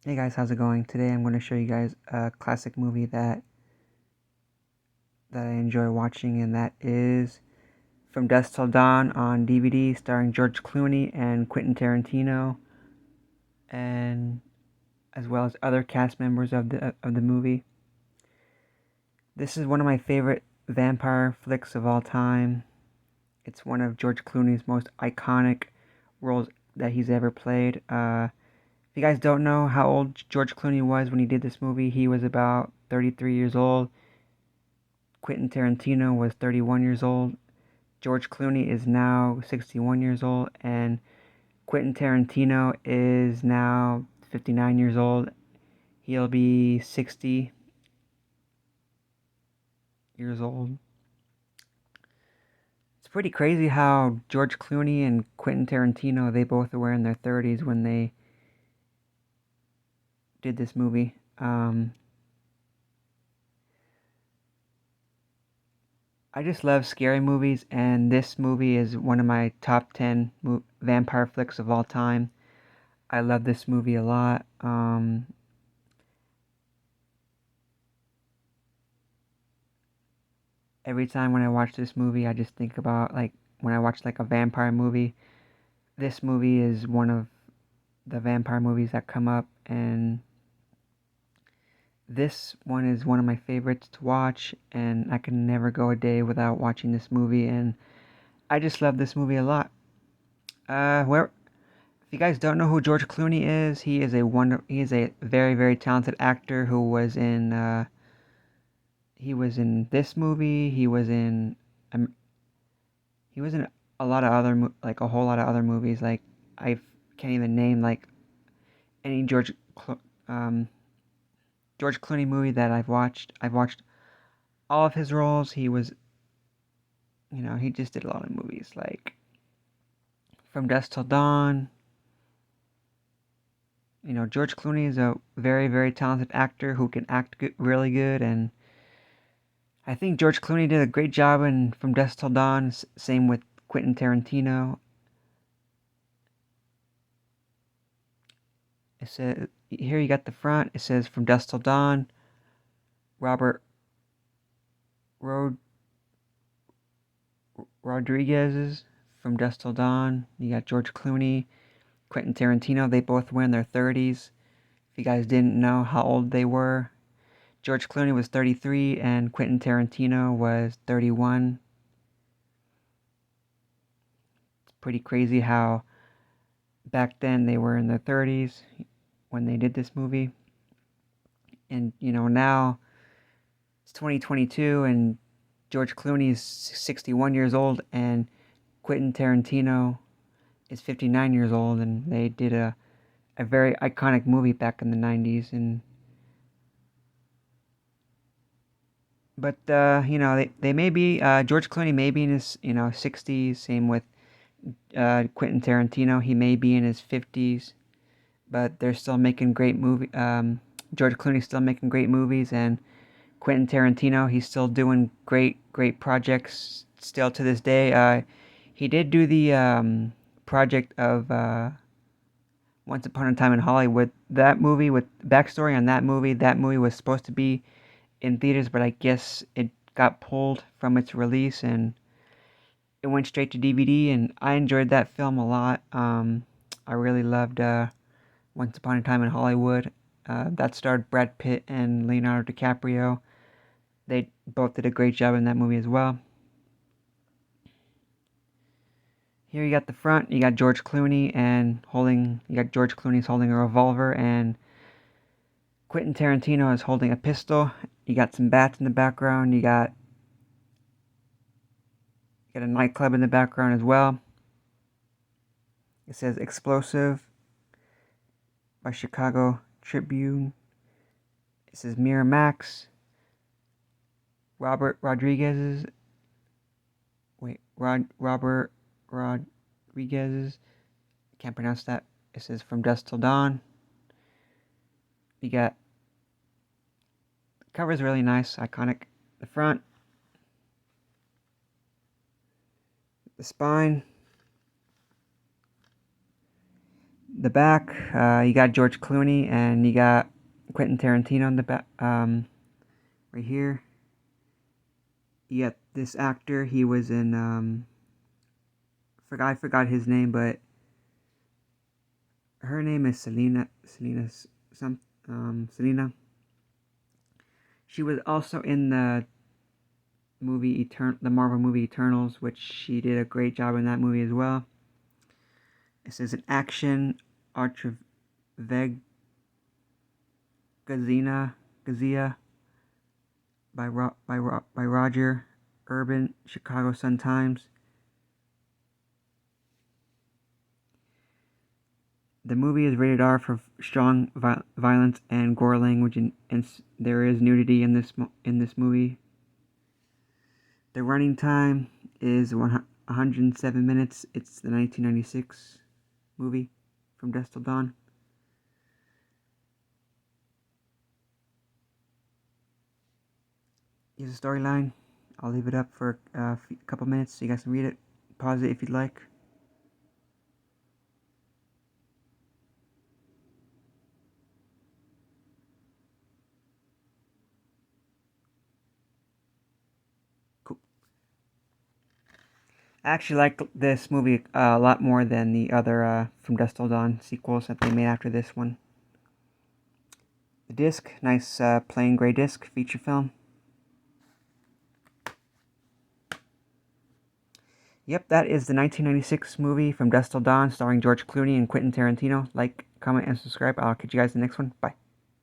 Hey guys, how's it going? Today I'm going to show you guys a classic movie that I enjoy watching, and that is From Dusk Till Dawn on DVD, starring George Clooney and Quentin Tarantino, and as well as other cast members of the movie. This is one of my favorite vampire flicks of all time. It's one of George Clooney's most iconic roles that he's ever played. If you guys don't know how old George Clooney was when he did this movie, he was about 33 years old. Quentin Tarantino was 31 years old. George Clooney is now 61 years old. And Quentin Tarantino is now 59 years old. He'll be 60 years old. It's pretty crazy how George Clooney and Quentin Tarantino, they both were in their 30s when they did this movie. I just love scary movies, and this movie is one of my top 10 vampire flicks of all time. I love this movie a lot. Every time when I watch this movie, I just think about like when I watch like a vampire movie. This movie is one of the vampire movies that come up, and this one is one of my favorites to watch, and I can never go a day without watching this movie, and I just love this movie a lot. Where If you guys don't know who George Clooney is, he is a very very talented actor who was in this movie. Um, he was in a lot of like a whole lot of other movies. Like I can't even name like any um, George Clooney movie that I've watched. I've watched all of his roles. He just did a lot of movies like From Dusk Till Dawn. George Clooney is a very very talented actor who can act really good, and I think George Clooney did a great job in From Dusk Till Dawn. Same with Quentin Tarantino. It says here you got the front. It says From Dusk Till Dawn. Robert Rod Rodriguez's From Dusk Till Dawn. You got George Clooney, Quentin Tarantino. They both were in their 30s. If you guys didn't know how old they were, George Clooney was 33 and Quentin Tarantino was 31. It's pretty crazy how back then they were in their 30s when they did this movie. And now it's 2022 and George Clooney is 61 years old and Quentin Tarantino is 59 years old, and they did a very iconic movie back in the 90s. And but they may be George Clooney may be in his 60s. Same with Quentin Tarantino, he may be in his 50s, but they're still making great movie. George Clooney's still making great movies, and Quentin Tarantino, he's still doing great projects still to this day. He did do the project of Once Upon a Time in Hollywood. That movie, with backstory on that movie was supposed to be in theaters, but I guess it got pulled from its release and it went straight to DVD. And I enjoyed that film a lot. I really loved Once Upon a Time in Hollywood. That starred Brad Pitt and Leonardo DiCaprio. They both did a great job in that movie as well. Here you got the front. You got George Clooney you got George Clooney's holding a revolver, and Quentin Tarantino is holding a pistol. You got some bats in the background. You got a nightclub in the background as well. It says Explosive by Chicago Tribune. It says Miramax. Robert Rodriguez's. Robert Rodriguez's. Can't pronounce that. It says From Dusk Till Dawn. You got the cover's really nice, iconic. The front, the spine. The back, you got George Clooney and you got Quentin Tarantino in the back. Right here, you got this actor. He was in I forgot his name, but her name is Selena. She was also in the Marvel movie Eternals, which she did a great job in that movie as well. This is an action Archer Gazia by Roger Urban, Chicago Sun-Times. The movie is rated R for strong violence and gore language, and there is nudity in this movie. The running time is 107 minutes. It's the 1996 movie From Dusk Till Dawn. Here's a storyline. I'll leave it up for a couple minutes so you guys can read it. Pause it if you'd like. Cool. I actually like this movie a lot more than the other From Dusk Till Dawn sequels that they made after this one. The disc, nice plain gray disc, feature film. Yep, that is the 1996 movie From Dusk Till Dawn starring George Clooney and Quentin Tarantino. Like, comment, and subscribe. I'll catch you guys in the next one. Bye.